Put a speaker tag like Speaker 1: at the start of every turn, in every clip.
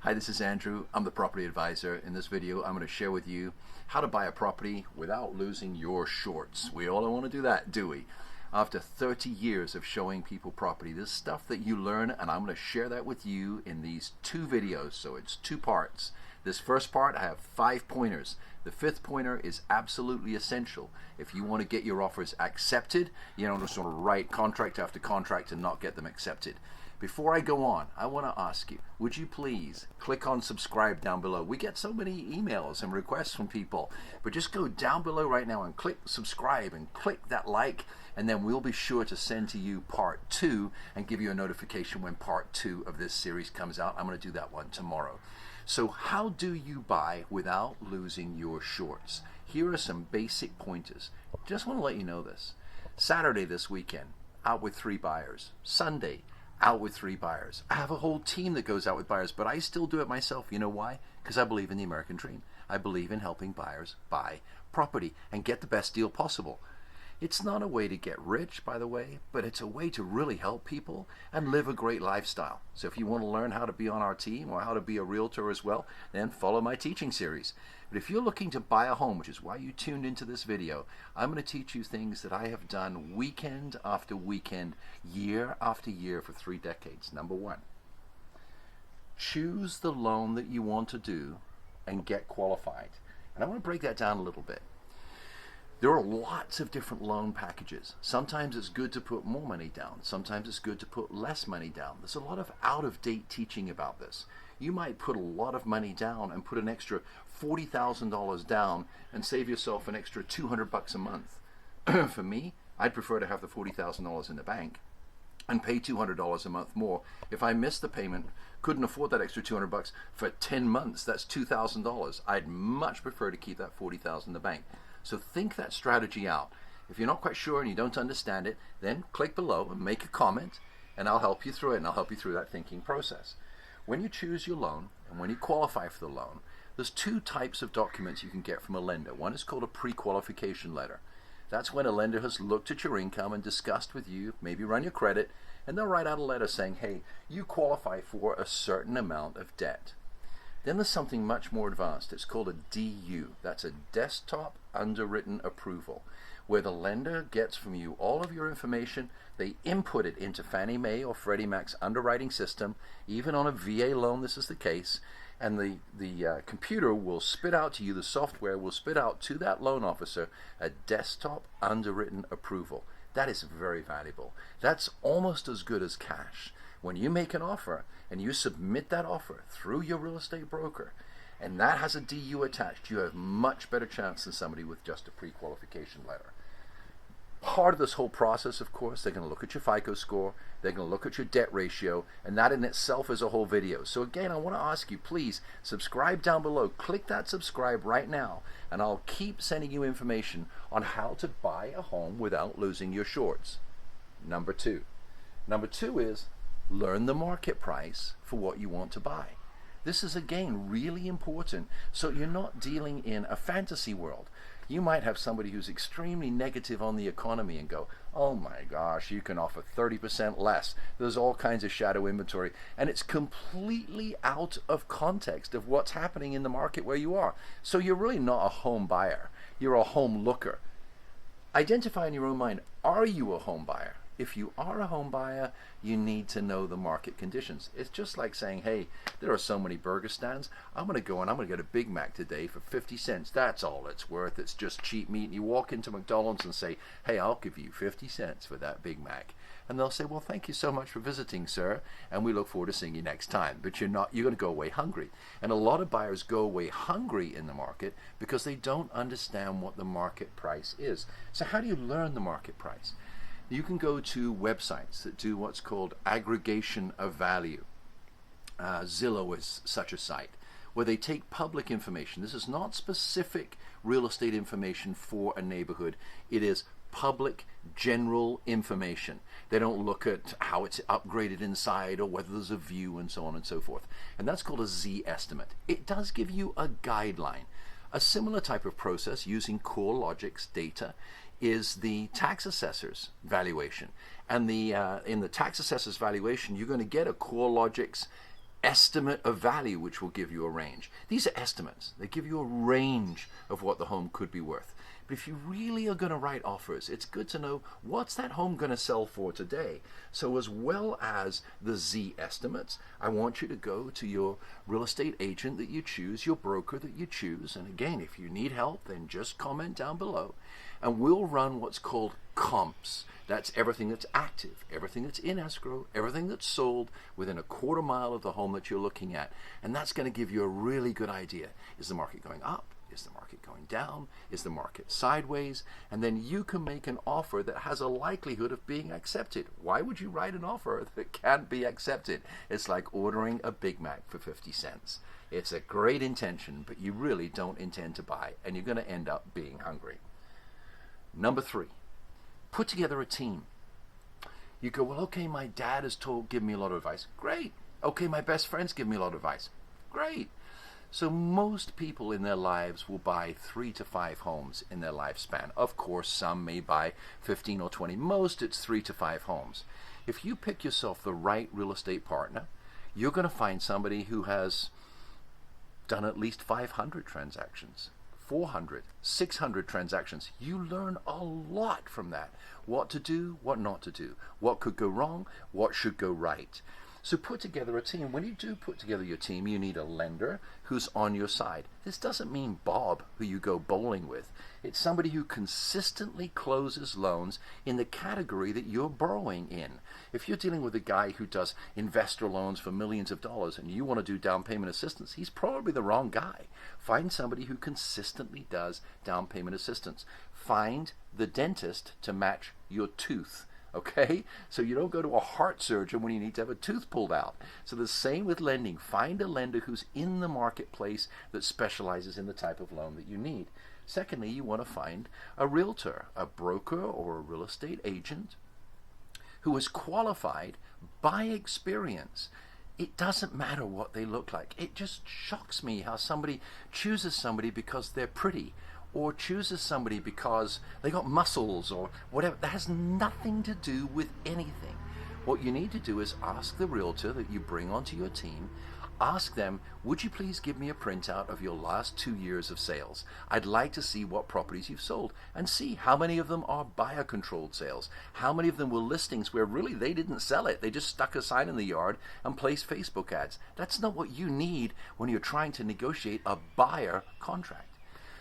Speaker 1: Hi, this is Andrew. I'm the property advisor. In this video, I'm going to share with you how to buy a property without losing your shorts. We all don't want to do that, do we? After 30 years of showing people property, there's stuff that you learn, and I'm going to share that with you in these two videos. So it's two parts. This first part, I have 5 pointers. The 5th pointer is absolutely essential. If you want to get your offers accepted, you don't just want to write contract after contract and not get them accepted. Before I go on, I want to ask you, would you please click on subscribe down below? We get so many emails and requests from people, but just go down below right now and click subscribe and click that like, and then we'll be sure to send to you part 2 and give you a notification when part 2 of this series comes out. I'm going to do that one tomorrow. So how do you buy without losing your shorts? Here are some basic pointers. Just want to let you know this. Saturday this weekend, out with 3 buyers. Sunday, out with 3 buyers. I have a whole team that goes out with buyers, but I still do it myself. You know why? Because I believe in the American dream. I believe in helping buyers buy property and get the best deal possible. It's not a way to get rich, by the way, but it's a way to really help people and live a great lifestyle. So if you want to learn how to be on our team or how to be a realtor as well, then follow my teaching series. But if you're looking to buy a home, which is why you tuned into this video, I'm going to teach you things that I have done weekend after weekend, year after year for 3 decades. Number 1, choose the loan that you want to do and get qualified. And I want to break that down a little bit. There are lots of different loan packages. Sometimes it's good to put more money down. Sometimes it's good to put less money down. There's a lot of out-of-date teaching about this. You might put a lot of money down and put an extra $40,000 down and save yourself an extra $200 a month. For me, I'd prefer to have the $40,000 in the bank and pay $200 a month more. If I missed the payment, couldn't afford that extra $200 for 10 months, that's $2,000. I'd much prefer to keep that $40,000 in the bank. So think that strategy out. If you're not quite sure and you don't understand it, then click below and make a comment, and I'll help you through it, and I'll help you through that thinking process. When you choose your loan and when you qualify for the loan, there's 2 types of documents you can get from a lender. One is called a pre-qualification letter. That's when a lender has looked at your income and discussed with you, maybe run your credit, and they'll write out a letter saying, hey, you qualify for a certain amount of debt. Then there's something much more advanced. It's called a DU. That's a desktop underwritten approval, where the lender gets from you all of your information. They input it into Fannie Mae or Freddie Mac's underwriting system. Even on a VA loan, this is the case. And the computer will spit out to you, the software will spit out to that loan officer a desktop underwritten approval. That is very valuable. That's almost as good as cash. When you make an offer and you submit that offer through your real estate broker, and that has a DU attached, you have much better chance than somebody with just a pre-qualification letter. Part of this whole process, of course, they're going to look at your FICO score, they're going to look at your debt ratio, and that in itself is a whole video. So again, I want to ask you, please subscribe down below. Click that subscribe right now, and I'll keep sending you information on how to buy a home without losing your shorts. Number 2 is learn the market price for what you want to buy. This is again really important, so you're not dealing in a fantasy world. You might have somebody who's extremely negative on the economy and go, oh my gosh, you can offer 30% less. There's all kinds of shadow inventory, and it's completely out of context of what's happening in the market where you are. So you're really not a home buyer, you're a home looker. Identify in your own mind, are you a home buyer? If you are a home buyer, you need to know the market conditions. It's just like saying, hey, there are so many burger stands. I'm going to go and I'm going to get a Big Mac today for 50 cents. That's all it's worth. It's just cheap meat. And you walk into McDonald's and say, hey, I'll give you 50 cents for that Big Mac. And they'll say, well, thank you so much for visiting, sir, and we look forward to seeing you next time. But you're going to go away hungry. And a lot of buyers go away hungry in the market because they don't understand what the market price is. So how do you learn the market price? You can go to websites that do what's called aggregation of value. Zillow is such a site where they take public information. This is not specific real estate information for a neighborhood. It is public general information. They don't look at how it's upgraded inside or whether there's a view and so on and so forth. And that's called a Z estimate. It does give you a guideline. A similar type of process using CoreLogic's data is the tax assessor's valuation. And in the tax assessor's valuation, you're going to get a CoreLogic's estimate of value, which will give you a range. These are estimates. They give you a range of what the home could be worth. But if you really are going to write offers, it's good to know what's that home going to sell for today. So as well as the Z estimates, I want you to go to your real estate agent that you choose, your broker that you choose. And again, if you need help, then just comment down below. And we'll run what's called comps. That's everything that's active, everything that's in escrow, everything that's sold within a quarter mile of the home that you're looking at. And that's going to give you a really good idea. Is the market going up? Is the market going down? Is the market sideways? And then you can make an offer that has a likelihood of being accepted. Why would you write an offer that can't be accepted? It's like ordering a Big Mac for 50 cents. It's a great intention, but you really don't intend to buy, and you're going to end up being hungry. Number 3, put together a team. You go, well, okay, my dad has given me a lot of advice. Great. Okay, my best friends give me a lot of advice. Great. So most people in their lives will buy 3 to 5 homes in their lifespan. Of course, some may buy 15 or 20. Most, it's 3 to 5 homes. If you pick yourself the right real estate partner, you're going to find somebody who has done at least 500 transactions, 400, 600 transactions. You learn a lot from that. What to do, what not to do. What could go wrong, what should go right. So put together a team. When you do put together your team, you need a lender who's on your side. This doesn't mean Bob, who you go bowling with. It's somebody who consistently closes loans in the category that you're borrowing in. If you're dealing with a guy who does investor loans for millions of dollars and you want to do down payment assistance, he's probably the wrong guy. Find somebody who consistently does down payment assistance. Find the dentist to match your tooth. Okay? So you don't go to a heart surgeon when you need to have a tooth pulled out. So the same with lending. Find a lender who's in the marketplace that specializes in the type of loan that you need. Secondly, you want to find a realtor, a broker, or a real estate agent who is qualified by experience. It doesn't matter what they look like. It just shocks me how somebody chooses somebody because they're pretty, or chooses somebody because they got muscles or whatever. That has nothing to do with anything. What you need to do is ask the realtor that you bring onto your team, ask them, would you please give me a printout of your last 2 years of sales? I'd like to see what properties you've sold and see how many of them are buyer controlled sales. How many of them were listings where really they didn't sell it. They just stuck a sign in the yard and placed Facebook ads. That's not what you need when you're trying to negotiate a buyer contract.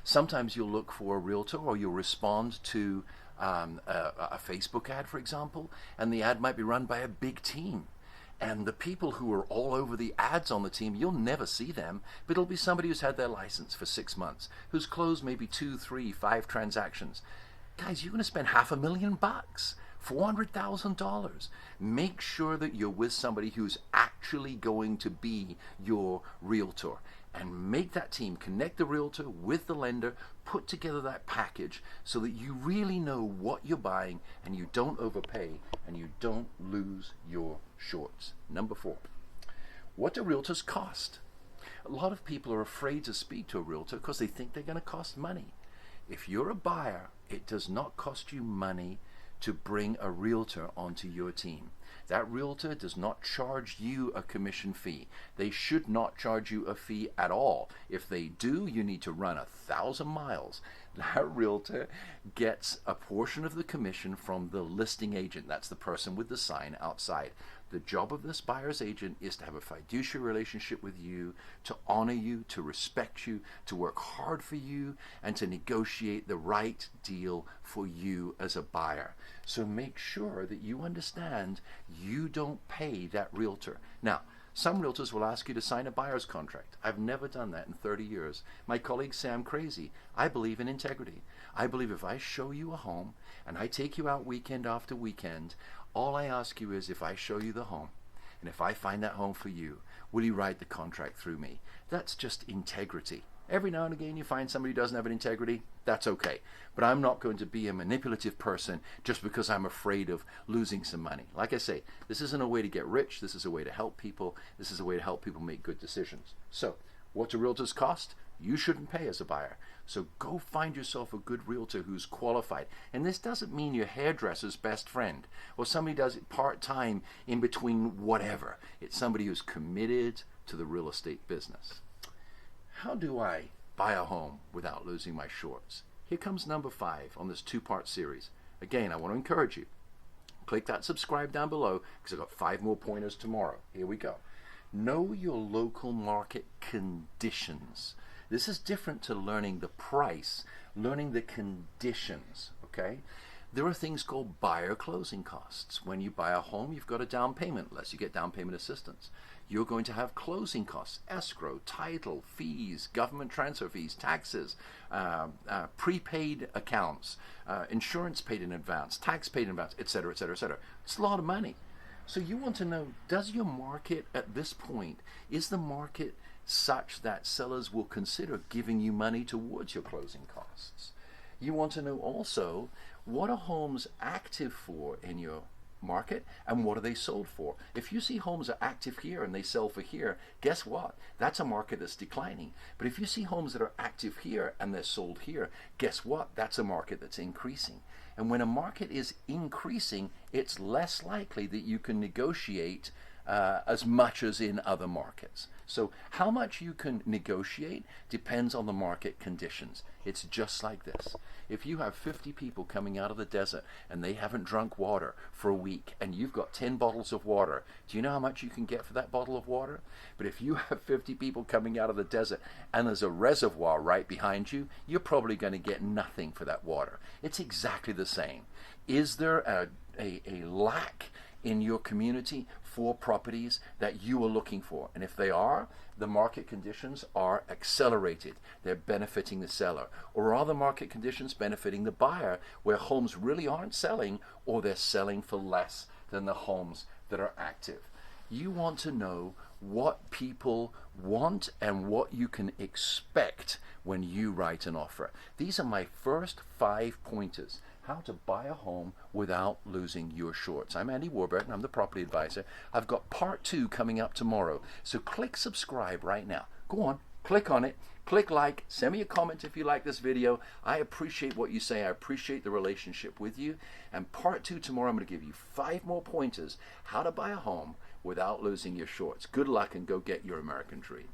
Speaker 1: Sometimes you'll look for a realtor or you'll respond to a Facebook ad, for example, and the ad might be run by a big team. And the people who are all over the ads on the team, you'll never see them, but it'll be somebody who's had their license for 6 months, who's closed maybe 2, 3, 5 transactions. Guys, you're going to spend $500,000, $400,000. Make sure that you're with somebody who's actually going to be your realtor. And make that team, connect the realtor with the lender, put together that package so that you really know what you're buying and you don't overpay and you don't lose your shorts. Number 4, what do realtors cost? A lot of people are afraid to speak to a realtor because they think they're going to cost money. If you're a buyer, it does not cost you money to bring a realtor onto your team. That realtor does not charge you a commission fee. They should not charge you a fee at all. If they do, you need to run 1,000 miles. That realtor gets a portion of the commission from the listing agent. That's the person with the sign outside. The job of this buyer's agent is to have a fiduciary relationship with you, to honor you, to respect you, to work hard for you, and to negotiate the right deal for you as a buyer. So make sure that you understand you don't pay that realtor. Now, some realtors will ask you to sign a buyer's contract. I've never done that in 30 years. My colleague Sam crazy. I believe in integrity. I believe if I show you a home and I take you out weekend after weekend, all I ask you is if I show you the home and if I find that home for you, will you write the contract through me? That's just integrity. Every now and again you find somebody who doesn't have an integrity, that's okay. But I'm not going to be a manipulative person just because I'm afraid of losing some money. Like I say, this isn't a way to get rich. This is a way to help people. This is a way to help people make good decisions. So, what do realtors cost? You shouldn't pay as a buyer. So go find yourself a good realtor who's qualified. And this doesn't mean your hairdresser's best friend or somebody does it part-time in between whatever. It's somebody who's committed, to the real estate business. How do I buy a home without losing my shorts? Here comes number 5 on this 2-part series. Again, I want to encourage you. Click that subscribe down below because I've got 5 more pointers tomorrow. Here we go. Know your local market conditions. This is different to learning the price, learning the conditions, okay? There are things called buyer closing costs. When you buy a home, you've got a down payment, unless you get down payment assistance. You're going to have closing costs, escrow, title, fees, government transfer fees, taxes, prepaid accounts, insurance paid in advance, tax paid in advance, etc., etc., etc. It's a lot of money. So you want to know, does your market at this point, is the market such that sellers will consider giving you money towards your closing costs? You want to know also, what are homes active for in your market and what are they sold for? If you see homes are active here and they sell for here, guess what? That's a market that's declining. But if you see homes that are active here and they're sold here, guess what? That's a market that's increasing. And when a market is increasing, it's less likely that you can negotiate as much as in other markets. So how much you can negotiate depends on the market conditions. It's just like this. If you have 50 people coming out of the desert and they haven't drunk water for a week and you've got 10 bottles of water, do you know how much you can get for that bottle of water? But if you have 50 people coming out of the desert and there's a reservoir right behind you, you're probably going to get nothing for that water. It's exactly the same. Is there a lack in your community for properties that you are looking for? And if they are, the market conditions are accelerated. They're benefiting the seller. Or are the market conditions benefiting the buyer, where homes really aren't selling, or they're selling for less than the homes that are active? You want to know what people want and what you can expect when you write an offer. These are my first 5 pointers. How to buy a home without losing your shorts. I'm Andy Warburton. I'm the property advisor. I've got part 2 coming up tomorrow. So click subscribe right now. Go on, click on it. Click like. Send me a comment if you like this video. I appreciate what you say. I appreciate the relationship with you. And part 2 tomorrow, I'm going to give you 5 more pointers how to buy a home without losing your shorts. Good luck and go get your American dream.